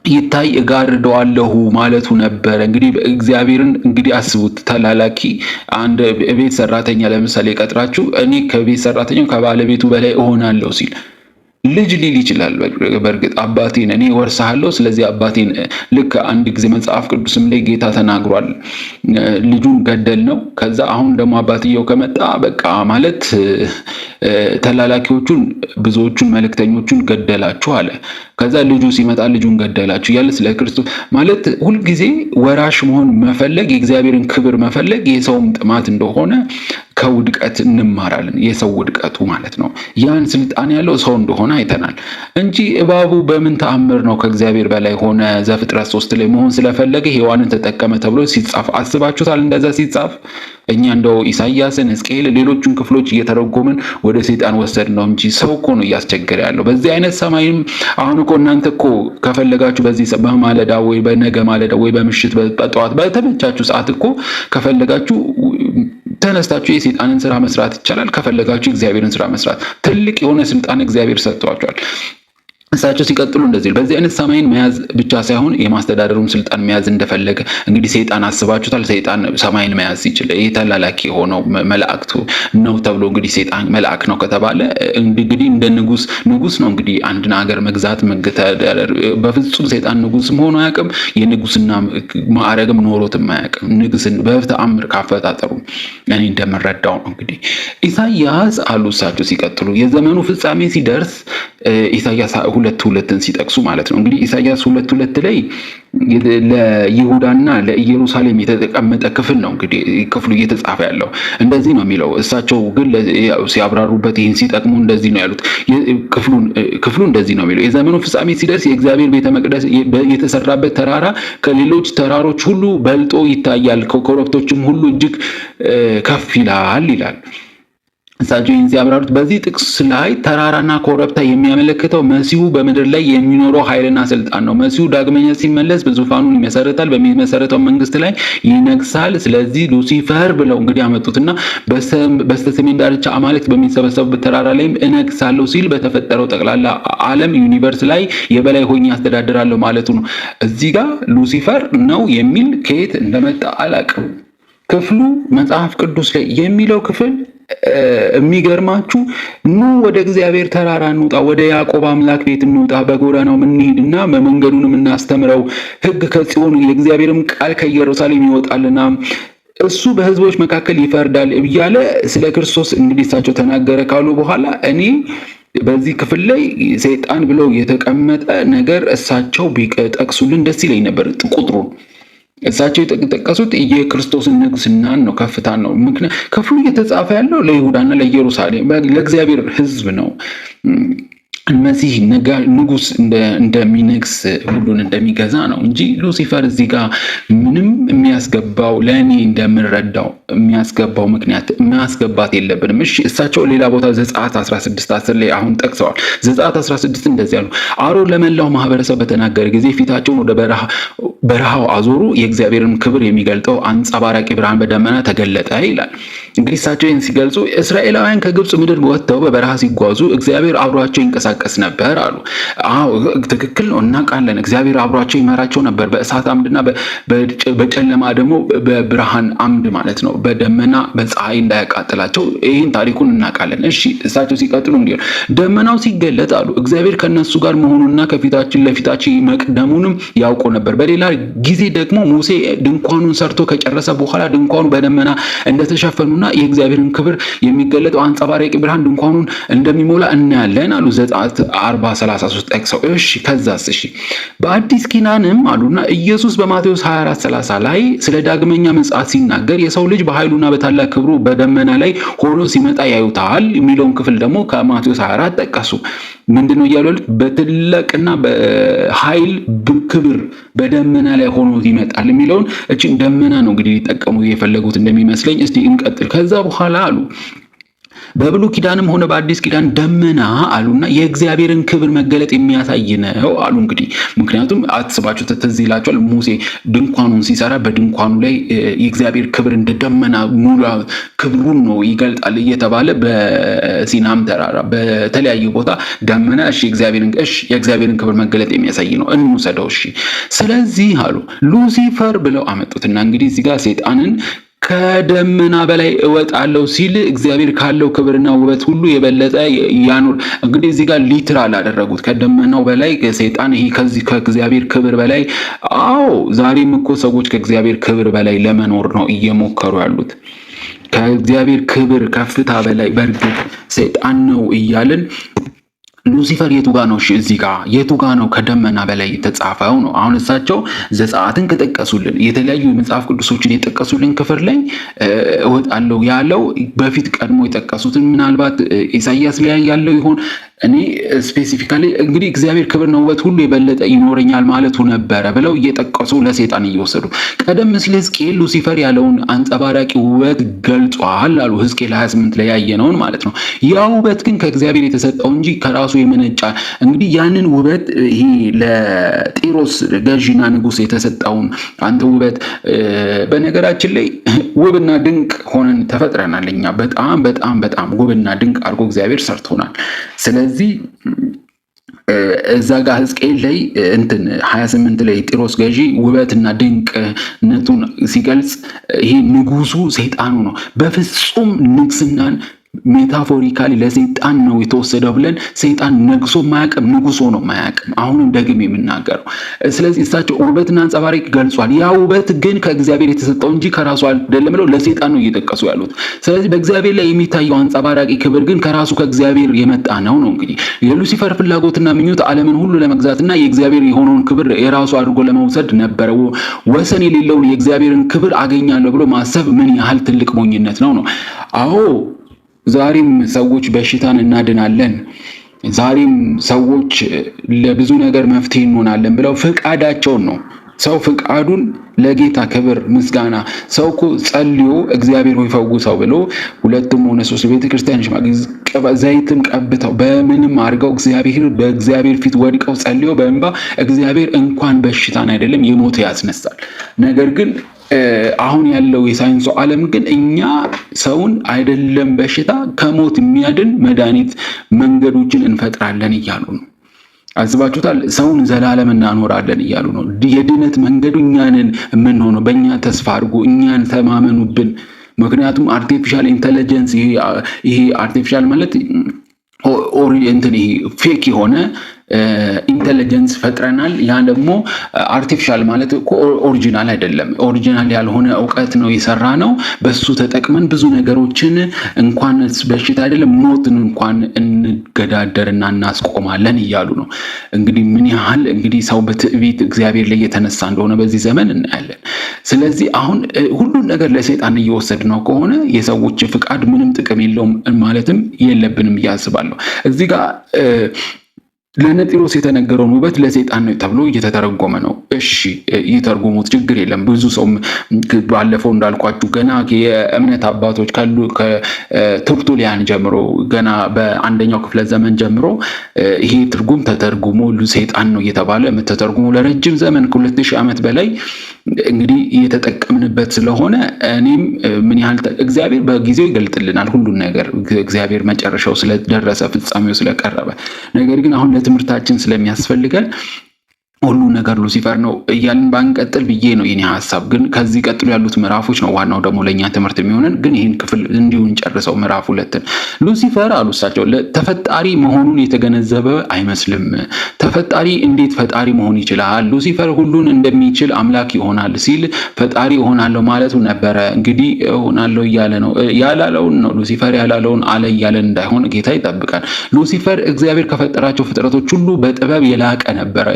ይታይ እጋርደዋለሁ ማለቱ ነበረ። እንግዲህ እግዚአብሔርን እንግዲህ አስቡት፣ ተላላኪ አንድ ቤት ሰራተኛ ለምሳሌ ቀጥራችሁ እኔ ከቤት ሰራተኛው ከባለቤቱ በላይ እሆናለሁ ሲል ልጅ ሊል ይችላል። በእርግጥ አባቴን እኔ ወርሳለሁ፣ ስለዚህ አባቴን ልክ አንድ ጊዜ መጽሐፍ ቅዱስም ላይ ጌታ ተናግሯል። ልጁን ገደል ነው። ከዛ አሁን ደግሞ አባትየው ከመጣ በቃ ማለት ተላላኪዎቹን ብዙዎቹን መልእክተኞቹን ገደላችሁ አለ። ከዛ ልጁ ሲመጣ ልጁን ገደላችሁ እያለ ስለ ክርስቶስ ማለት ሁልጊዜ ወራሽ መሆን መፈለግ የእግዚአብሔርን ክብር መፈለግ የሰውም ጥማት እንደሆነ ከውድቀት እንማራለን። የሰው ውድቀቱ ማለት ነው ያን ስልጣን ያለው ሰው እንደሆነ አይተናል እንጂ እባቡ በምን ተአምር ነው ከእግዚአብሔር በላይ ሆነ? ዘፍጥረት 3 ላይ መሆን ስለፈለገ ሔዋንን ተጠቀመ ተብሎ ሲጻፍ አስባችሁታል? እንደዛ ሲጻፍ እኛ እንደው ኢሳይያስን፣ ሕዝቅኤል ሌሎቹን ክፍሎች እየተረጎምን ወደ ሰይጣን ወሰድ ነው እንጂ ሰው እኮ ነው እያስቸገረ ያለው በዚህ አይነት ሰማይም። አሁን እኮ እናንተ እኮ ከፈለጋችሁ በዚህ በማለዳ ወይ በነገ ማለዳ ወይ በምሽት በጠዋት በተመቻችሁ ሰዓት እኮ ከፈለጋችሁ ተነስታችሁ የሰይጣንን ስራ መስራት ይቻላል። ከፈለጋችሁ እግዚአብሔርን ስራ መስራት ትልቅ የሆነ ስልጣን እግዚአብሔር ሰጥቷቸዋል። እሳቸው ሲቀጥሉ እንደዚህ በዚህ አይነት ሰማይን መያዝ ብቻ ሳይሆን የማስተዳደሩን ስልጣን መያዝ እንደፈለገ እንግዲህ ሰይጣን አስባችሁታል? ሰይጣን ሰማይን መያዝ ይችላል። የተላላኪ የሆነው መላእክቱ ነው ተብሎ እንግዲህ ሰይጣን መልአክ ነው ከተባለ እንግዲህ እንደ ንጉስ ነው እንግዲህ አንድን ሀገር መግዛት መገተዳደር። በፍጹም ሰይጣን ንጉስ መሆኑ አያውቅም። የንጉስና ማዕረግም ኖሮትም አያውቅም። ንግስን በተአምር ካፈጣጠሩ እኔ እንደምረዳው ነው። እንግዲህ ኢሳይያስ አሉ እሳቸው ሲቀጥሉ የዘመኑ ፍጻሜ ሲደርስ ኢሳይያስ 2:2 ሲጠቅሱ ማለት ነው እንግዲህ ኢሳይያስ 2:2 ላይ ለይሁዳና ለኢየሩሳሌም የተቀመጠ ክፍል ነው። እንግዲህ ክፍሉ እየተጻፈ ያለው እንደዚህ ነው የሚለው። እሳቸው ግን ሲያብራሩበት ይህን ሲጠቅሙ እንደዚህ ነው ያሉት። ክፍሉ እንደዚህ ነው የሚለው የዘመኑ ፍጻሜ ሲደርስ የእግዚአብሔር ቤተ መቅደስ የተሰራበት ተራራ ከሌሎች ተራሮች ሁሉ በልጦ ይታያል፣ ከኮረብቶችም ሁሉ እጅግ ከፍ ይላል ይላል። እሳቸው ይህን ሲያብራሩት በዚህ ጥቅስ ላይ ተራራና ኮረብታ የሚያመለክተው መሲሁ በምድር ላይ የሚኖረው ኃይልና ስልጣን ነው። መሲሁ ዳግመኛ ሲመለስ በዙፋኑን ይመሰረታል፣ በሚመሰረተው መንግስት ላይ ይነግሳል። ስለዚህ ሉሲፈር ብለው እንግዲህ ያመጡትና በስተሰሜን ዳርቻ አማልክት በሚሰበሰቡበት ተራራ ላይም እነግሳለሁ ሲል በተፈጠረው ጠቅላላ ዓለም ዩኒቨርስ ላይ የበላይ ሆኜ ያስተዳድራለሁ ማለቱ ነው። እዚህ ጋር ሉሲፈር ነው የሚል ከየት እንደመጣ አላውቅም። ክፍሉ መጽሐፍ ቅዱስ ላይ የሚለው ክፍል የሚገርማችሁ ኑ ወደ እግዚአብሔር ተራራ እንውጣ፣ ወደ ያዕቆብ አምላክ ቤት እንውጣ፣ በጎዳናው እንሂድና በመንገዱን እናስተምረው፣ ሕግ ከጽዮን የእግዚአብሔርም ቃል ከኢየሩሳሌም ይወጣልና እሱ በሕዝቦች መካከል ይፈርዳል እያለ ስለ ክርስቶስ እንግዲህ እሳቸው ተናገረ ካሉ በኋላ እኔ በዚህ ክፍል ላይ ሰይጣን ብለው የተቀመጠ ነገር እሳቸው ቢጠቅሱልን ደስ ይለኝ ነበር። ቁጥሩን እሳቸው የተጠቀሱት የክርስቶስን ንግስናን ነው፣ ከፍታን ነው። ምክንያት ክፍሉ እየተጻፈ ያለው ለይሁዳና ለኢየሩሳሌም ለእግዚአብሔር ሕዝብ ነው። መሲህ ንጉስ እንደሚነግስ ሁሉን እንደሚገዛ ነው እንጂ ሉሲፈር እዚህ ጋር ምንም የሚያስገባው ለእኔ እንደምንረዳው የሚያስገባው ምክንያት የሚያስገባት የለብንም። እሺ እሳቸው ሌላ ቦታ ዘጸአት 16:10 ላይ አሁን ጠቅሰዋል። ዘጸአት 16 እንደዚህ ያሉ አሮን ለመላው ማህበረሰብ በተናገረ ጊዜ ፊታቸውን ወደ በረሃው አዞሩ፣ የእግዚአብሔርን ክብር የሚገልጠው አንጸባራቂ ብርሃን በደመና ተገለጠ ይላል። እንግዲህ እሳቸው ይህን ሲገልጹ እስራኤላውያን ከግብፅ ምድር ወጥተው በበረሃ ሲጓዙ እግዚአብሔር አብሯቸው ይንቀሳቀስ ነበር አሉ። አዎ ትክክል ነው፣ እናውቃለን። እግዚአብሔር አብሯቸው ይመራቸው ነበር በእሳት አምድና በጨለማ ደግሞ በብርሃን አምድ ማለት ነው፣ በደመና በፀሐይ እንዳያቃጥላቸው። ይህን ታሪኩን እናውቃለን። እሺ እሳቸው ሲቀጥሉ እንዲሁ ደመናው ሲገለጥ አሉ እግዚአብሔር ከነሱ ጋር መሆኑንና ከፊታችን ለፊታችን መቅደሙንም ያውቁ ነበር። በሌላ ጊዜ ደግሞ ሙሴ ድንኳኑን ሰርቶ ከጨረሰ በኋላ ድንኳኑ በደመና እንደተሸፈኑና የእግዚአብሔርን ክብር የሚገለጠው አንጸባራቂ ብርሃን ድንኳኑን እንደሚሞላ እናያለን አሉ። ዘጸአት 40:33 ጠቅሰው። እሺ ከዛስ? እሺ በአዲስ ኪዳንም አሉና ኢየሱስ በማቴዎስ 24:30 ላይ ስለ ዳግመኛ ምጽአት ሲናገር የሰው ልጅ በኃይሉና በታላቅ ክብሩ በደመና ላይ ሆኖ ሲመጣ ያዩታል የሚለውን ክፍል ደግሞ ከማቴዎስ 24 ጠቀሱ። ምንድነው እያሉ ያሉት? በትልቅና በኃይል ክብር በደመና ላይ ሆኖ ይመጣል የሚለውን እቺን ደመና ነው እንግዲህ ሊጠቀሙ የፈለጉት እንደሚመስለኝ። እስቲ እንቀጥል። ከዛ በኋላ አሉ በብሉይ ኪዳንም ሆነ በአዲስ ኪዳን ደመና አሉና የእግዚአብሔርን ክብር መገለጥ የሚያሳይ ነው አሉ። እንግዲህ ምክንያቱም አትስባችሁ ትዝ ይላችኋል ሙሴ ድንኳኑን ሲሰራ በድንኳኑ ላይ የእግዚአብሔር ክብር እንደ ደመና ሙሉ ክብሩን ነው ይገልጣል እየተባለ በሲናም ተራራ በተለያየ ቦታ ደመና የእግዚአብሔርን ክብር መገለጥ የሚያሳይ ነው እንውሰደው። እሺ ስለዚህ አሉ ሉሲፈር ብለው አመጡትና እንግዲህ እዚህ ጋር ሰይጣንን ከደመና በላይ እወጣለሁ ሲል እግዚአብሔር ካለው ክብርና ውበት ሁሉ የበለጠ ያኖር። እንግዲህ እዚህ ጋር ሊትራል አደረጉት። ከደመናው በላይ ሰይጣን ይሄ ከእግዚአብሔር ክብር በላይ። አዎ ዛሬም እኮ ሰዎች ከእግዚአብሔር ክብር በላይ ለመኖር ነው እየሞከሩ ያሉት። ከእግዚአብሔር ክብር ከፍታ በላይ በእርግጥ ሰይጣን ነው እያልን ሉሲፈር የቱ ጋ ነው? እሺ እዚህ ጋር የቱ ጋ ነው ከደመና በላይ የተጻፈው ነው? አሁን እሳቸው ዘጸአትን ከጠቀሱልን የተለያዩ መጽሐፍ ቅዱሶችን የጠቀሱልን ክፍል ላይ እወጣለሁ ያለው በፊት ቀድሞ የጠቀሱትን ምናልባት ኢሳይያስ ላይ ያለው ይሆን? እኔ ስፔሲፊካሊ እንግዲህ እግዚአብሔር ክብርና ውበት ሁሉ የበለጠ ይኖረኛል ማለቱ ነበረ ብለው እየጠቀሱ ለሰይጣን እየወሰዱ ቀደም ሲል ሕዝቅኤል ሉሲፈር ያለውን አንጸባራቂ ውበት ገልጿል አሉ። ሕዝቅኤል 28 ላይ ያየነውን ማለት ነው። ያ ውበት ግን ከእግዚአብሔር የተሰጠው እንጂ ከራሱ የመነጫ እንግዲህ ያንን ውበት ይሄ ለጢሮስ ገዢና ንጉስ የተሰጠውን አንተ ውበት በነገራችን ላይ ውብና ድንቅ ሆነን ተፈጥረናል። እኛ በጣም በጣም በጣም ውብና ድንቅ አድርጎ እግዚአብሔር ሰርቶናል። ስለዚህ እዛ ጋር ሕዝቅኤል ላይ 28 ላይ ጢሮስ ገዢ ውበትና ድንቅነቱን ሲገልጽ ይሄ ንጉሱ ሰይጣኑ ነው። በፍጹም ንግስናን ሜታፎሪካሊ ለሰይጣን ነው የተወሰደው ብለን ሰይጣን ነግሶ ማያቅም ንጉሶ ነው ማያቅም። አሁንም ደግሜ የምናገረው ስለዚህ እሳቸው ውበትና አንጸባራቂ ገልጿል። ያ ውበት ግን ከእግዚአብሔር የተሰጠው እንጂ ከራሱ አይደለም ብለው ለሰይጣን ነው እየጠቀሱ ያሉት። ስለዚህ በእግዚአብሔር ላይ የሚታየው አንጸባራቂ ክብር ግን ከራሱ ከእግዚአብሔር የመጣ ነው። እንግዲህ የሉሲፈር ፍላጎትና ምኞት ዓለምን ሁሉ ለመግዛትና የእግዚአብሔር የሆነውን ክብር የራሱ አድርጎ ለመውሰድ ነበረ። ወሰን የሌለውን የእግዚአብሔርን ክብር አገኛለሁ ብሎ ማሰብ ምን ያህል ትልቅ ሞኝነት ነው። አዎ ዛሬም ሰዎች በሽታን እናድናለን፣ ዛሬም ሰዎች ለብዙ ነገር መፍትሄ እንሆናለን ብለው ፍቃዳቸውን ነው ሰው ፍቃዱን ለጌታ ክብር ምስጋና ሰው እኮ ጸልዮ እግዚአብሔር ሆይ ፈውሰው ብሎ 2 ሆነ 3 ቤተክርስቲያን ዘይትም ቀብተው በምንም አድርገው በእግዚአብሔር ፊት ወድቀው ጸልዮ በእንባ እግዚአብሔር እንኳን በሽታን አይደለም የሞት ያስነሳል። ነገር ግን አሁን ያለው የሳይንሱ ዓለም ግን እኛ ሰውን አይደለም በሽታ ከሞት የሚያድን መድኃኒት መንገዶችን እንፈጥራለን እያሉ ነው። አስባችሁታል? ሰውን ዘላለም እናኖራለን እያሉ ነው። የድነት መንገዱ እኛንን የምንሆነው በእኛ ተስፋ አድርጎ እኛን ተማመኑብን። ምክንያቱም አርቲፊሻል ኢንተለጀንስ ይሄ አርቲፊሻል ማለት ይሄ ፌክ የሆነ ኢንተለጀንስ ፈጥረናል። ያ ደግሞ አርቲፊሻል ማለት እኮ ኦሪጂናል አይደለም። ኦሪጂናል ያልሆነ እውቀት ነው የሰራ ነው። በሱ ተጠቅመን ብዙ ነገሮችን እንኳን በሽታ አይደለም ሞትን እንኳን እንገዳደርና እናስቆማለን እያሉ ነው። እንግዲህ ምን ያህል እንግዲህ ሰው በትዕቢት እግዚአብሔር ላይ የተነሳ እንደሆነ በዚህ ዘመን እናያለን። ስለዚህ አሁን ሁሉን ነገር ለሰይጣን እየወሰድ ነው ከሆነ የሰዎች ፍቃድ ምንም ጥቅም የለውም ማለትም የለብንም እያስባለሁ። እዚህ ጋር ለነጢሮስ የተነገረውን ውበት ለሰይጣን ነው ተብሎ እየተተረጎመ ነው። እሺ ይተርጉሙት፣ ችግር የለም። ብዙ ሰው ባለፈው እንዳልኳችሁ ገና የእምነት አባቶች ካሉ ከቱርቱሊያን ጀምሮ ገና በአንደኛው ክፍለ ዘመን ጀምሮ ይሄ ትርጉም ተተርጉሞ ሰይጣን ነው እየተባለ ተተርጉሞ ለረጅም ዘመን ከ2000 ዓመት በላይ እንግዲህ እየተጠቀምንበት ስለሆነ እኔም ምን ያህል እግዚአብሔር በጊዜው ይገልጥልናል ሁሉን ነገር እግዚአብሔር መጨረሻው ስለደረሰ ፍጻሜው ስለቀረበ ነገር ግን አሁን ለትምህርታችን ስለሚያስፈልገን ሁሉ ነገር ሉሲፈር ነው እያልን ባንቀጥል ብዬ ነው የኔ ሐሳብ። ግን ከዚህ ቀጥሎ ያሉት ምዕራፎች ነው ዋናው ደግሞ ለኛ ትምህርት የሚሆነን። ግን ይህን ክፍል እንዲሁ እንጨርሰው። ምዕራፍ 2 ሉሲፈር አሉሳቸው ተፈጣሪ መሆኑን የተገነዘበ አይመስልም። ተፈጣሪ እንዴት ፈጣሪ መሆን ይችላል? ሉሲፈር ሁሉን እንደሚችል አምላክ ይሆናል ሲል ፈጣሪ እሆናለሁ ማለቱ ነበረ። እንግዲህ እሆናለሁ እያለ ነው። ያላለውን ነው ሉሲፈር ያላለውን አለ እያለን እንዳይሆን ጌታ ይጠብቃል። ሉሲፈር እግዚአብሔር ከፈጠራቸው ፍጥረቶች ሁሉ በጥበብ የላቀ ነበረ።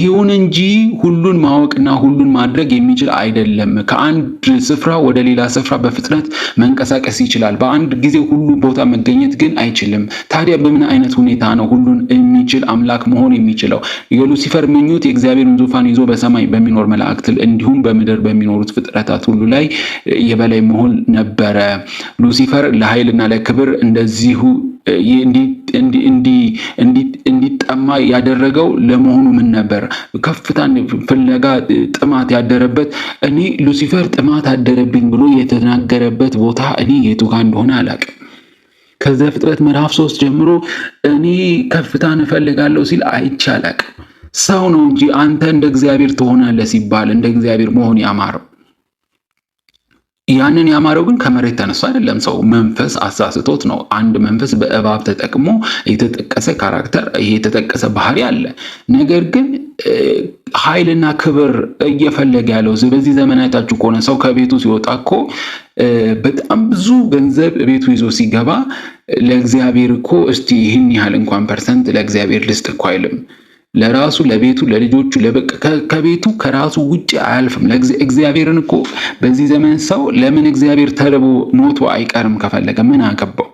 ይሁን እንጂ ሁሉን ማወቅና ሁሉን ማድረግ የሚችል አይደለም። ከአንድ ስፍራ ወደ ሌላ ስፍራ በፍጥነት መንቀሳቀስ ይችላል። በአንድ ጊዜ ሁሉ ቦታ መገኘት ግን አይችልም። ታዲያ በምን አይነት ሁኔታ ነው ሁሉን የሚችል አምላክ መሆን የሚችለው? የሉሲፈር ምኞት የእግዚአብሔርን ዙፋን ይዞ በሰማይ በሚኖር መላእክት እንዲሁም በምድር በሚኖሩት ፍጥረታት ሁሉ ላይ የበላይ መሆን ነበረ። ሉሲፈር ለኃይልና ለክብር እንደዚሁ እንዲጠማ ያደረገው ለመሆኑ ምን ነበር? ከፍታን ፍለጋ ጥማት ያደረበት እኔ ሉሲፈር ጥማት አደረብኝ ብሎ የተናገረበት ቦታ እኔ የቱ ጋር እንደሆነ አላውቅም። ከዘፍጥረት ምዕራፍ 3 ጀምሮ እኔ ከፍታን እፈልጋለሁ ሲል አይቼ አላውቅም። ሰው ነው እንጂ አንተ እንደ እግዚአብሔር ትሆናለህ ሲባል እንደ እግዚአብሔር መሆን ያማረው ያንን ያማረው ግን ከመሬት ተነስቶ አይደለም። ሰው መንፈስ አሳስቶት ነው። አንድ መንፈስ በእባብ ተጠቅሞ የተጠቀሰ ካራክተር የተጠቀሰ ባህሪ አለ። ነገር ግን ኃይልና ክብር እየፈለገ ያለው በዚህ ዘመን አይታችሁ ከሆነ ሰው ከቤቱ ሲወጣ እኮ በጣም ብዙ ገንዘብ ቤቱ ይዞ ሲገባ ለእግዚአብሔር እኮ እስቲ ይህን ያህል እንኳን ፐርሰንት ለእግዚአብሔር ልስጥ እኮ አይልም። ለራሱ ለቤቱ ለልጆቹ ከቤቱ ከራሱ ውጪ አያልፍም። እግዚአብሔርን እኮ በዚህ ዘመን ሰው ለምን እግዚአብሔር ተርቦ ሞቶ አይቀርም? ከፈለገ ምን አገባው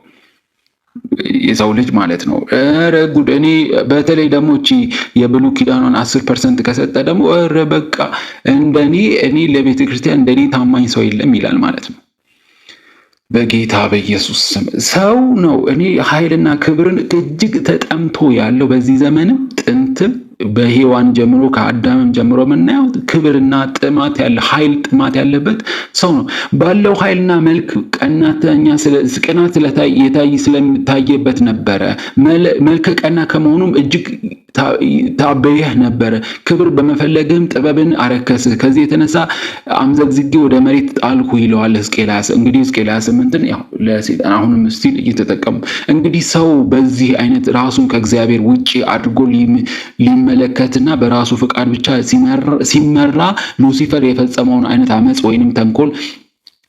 የሰው ልጅ ማለት ነው። ኧረ ጉድ! እኔ በተለይ ደግሞ እቺ የብሉይ ኪዳኗን 10% ከሰጠ ደግሞ ኧረ በቃ እኔ ለቤተ ክርስቲያን እንደኔ ታማኝ ሰው የለም ይላል ማለት ነው። በጌታ በኢየሱስ ስም ሰው ነው እኔ ኃይልና ክብርን እጅግ ተጠምቶ ያለው በዚህ ዘመንም ጥንትም በሔዋን ጀምሮ ከአዳምም ጀምሮ የምናየው ክብርና ጥማት ያለ ኃይል ጥማት ያለበት ሰው ነው። ባለው ኃይልና መልክ ቅናት ስለታየበት ነበረ። መልከ ቀና ከመሆኑም እጅግ ታበየህ ነበረ። ክብር በመፈለግህም ጥበብን አረከስህ። ከዚህ የተነሳ አምዘግዝጌ ወደ መሬት ጣልኩ ይለዋል ሕዝቅኤል። እንግዲህ ሕዝቅኤል 8 ያው ለሰይጣን አሁንም ስቲል እየተጠቀሙ እንግዲህ ሰው በዚህ አይነት ራሱን ከእግዚአብሔር ውጪ አድርጎ ሊመለከትና በራሱ ፍቃድ ብቻ ሲመራ ሉሲፈር የፈጸመውን አይነት አመጽ ወይንም ተንኮል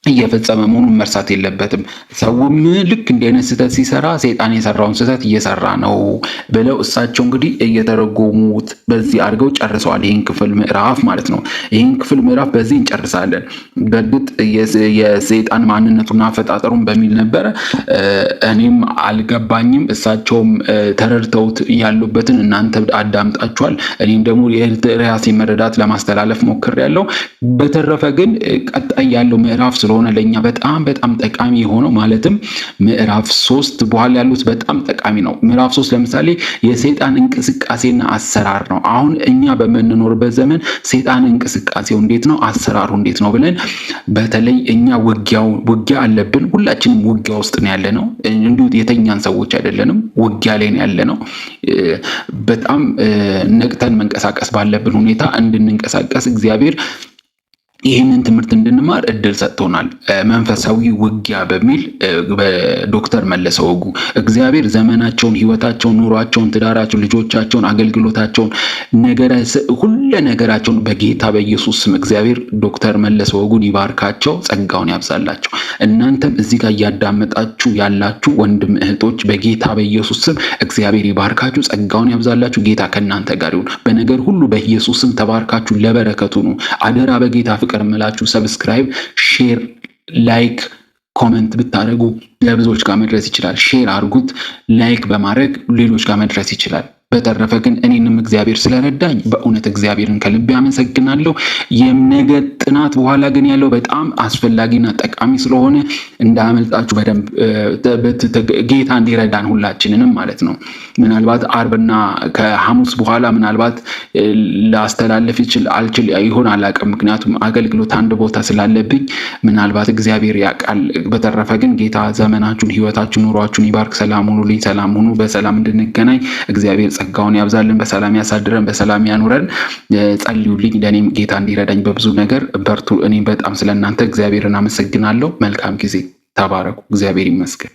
እየፈጸመ መሆኑን መርሳት የለበትም። ሰውም ልክ እንዲህ አይነት ስህተት ሲሰራ ሰይጣን የሰራውን ስህተት እየሰራ ነው ብለው እሳቸው እንግዲህ እየተረጎሙት በዚህ አድርገው ጨርሰዋል። ይህን ክፍል ምዕራፍ ማለት ነው። ይህን ክፍል ምዕራፍ በዚህ እንጨርሳለን። በእርግጥ የሰይጣን ማንነቱና አፈጣጠሩን በሚል ነበረ። እኔም አልገባኝም፣ እሳቸውም ተረድተውት ያሉበትን እናንተ አዳምጣችኋል። እኔም ደግሞ የራሴ መረዳት ለማስተላለፍ ሞክሬያለሁ። በተረፈ ግን ቀጣይ ያለው ምዕራፍ ስለሆነ ለኛ በጣም ጠቃሚ የሆነው ማለትም ምዕራፍ 3 በኋላ ያሉት በጣም ጠቃሚ ነው። ምዕራፍ 3 ለምሳሌ የሰይጣን እንቅስቃሴና አሰራር ነው። አሁን እኛ በምንኖርበት ዘመን ሰይጣን እንቅስቃሴው እንዴት ነው፣ አሰራሩ እንዴት ነው ብለን በተለይ እኛ ውጊያ አለብን። ሁላችንም ውጊያ ውስጥ ነው ያለነው። እንዲሁ የተኛን ሰዎች አይደለንም፣ ውጊያ ላይ ነው ያለነው። በጣም ነቅተን መንቀሳቀስ ባለብን ሁኔታ እንድንንቀሳቀስ እግዚአብሔር ይህንን ትምህርት እንድንማር እድል ሰጥቶናል። መንፈሳዊ ውጊያ በሚል በዶክተር መለሰ ወጉ እግዚአብሔር ዘመናቸውን፣ ህይወታቸውን፣ ኑሯቸውን፣ ትዳራቸውን፣ ልጆቻቸውን፣ አገልግሎታቸውን፣ ሁሉ ነገራቸውን በጌታ በኢየሱስ ስም እግዚአብሔር ዶክተር መለሰ ወጉን ይባርካቸው፣ ጸጋውን ያብዛላቸው። እናንተም እዚህ ጋር እያዳመጣችሁ ያላችሁ ወንድም እህቶች በጌታ በኢየሱስ ስም እግዚአብሔር ይባርካችሁ፣ ጸጋውን ያብዛላችሁ። ጌታ ከእናንተ ጋር ይሁን። በነገር ሁሉ በኢየሱስ ስም ተባርካችሁ ለበረከቱ ነው። አደራ በጌታ ፍቅር እምላችሁ ሰብስክራይብ፣ ሼር፣ ላይክ፣ ኮሜንት ብታደርጉ ለብዙዎች ጋር መድረስ ይችላል። ሼር አድርጉት። ላይክ በማድረግ ሌሎች ጋር መድረስ ይችላል። በተረፈ ግን እኔንም እግዚአብሔር ስለረዳኝ በእውነት እግዚአብሔርን ከልቤ አመሰግናለሁ። የነገ ጥናት በኋላ ግን ያለው በጣም አስፈላጊና ጠቃሚ ስለሆነ እንዳያመልጣችሁ በደንብ ጌታ እንዲረዳን ሁላችንንም ማለት ነው። ምናልባት አርብና ከሐሙስ በኋላ ምናልባት ላስተላለፍ አልችል ይሆን አላውቅም። ምክንያቱም አገልግሎት አንድ ቦታ ስላለብኝ ምናልባት እግዚአብሔር ያውቃል። በተረፈ ግን ጌታ ዘመናችሁን፣ ህይወታችሁን፣ ኑሯችሁን ይባርክ። ሰላም ሁኑልኝ። ሰላም ሁኑ። በሰላም እንድንገናኝ እግዚአብሔር ጸጋውን ያብዛልን። በሰላም ያሳድረን። በሰላም ያኑረን። ጸልዩልኝ ለእኔም ጌታ እንዲረዳኝ በብዙ ነገር። በርቱ። እኔም በጣም ስለእናንተ እግዚአብሔርን አመሰግናለሁ። መልካም ጊዜ። ተባረኩ። እግዚአብሔር ይመስገን።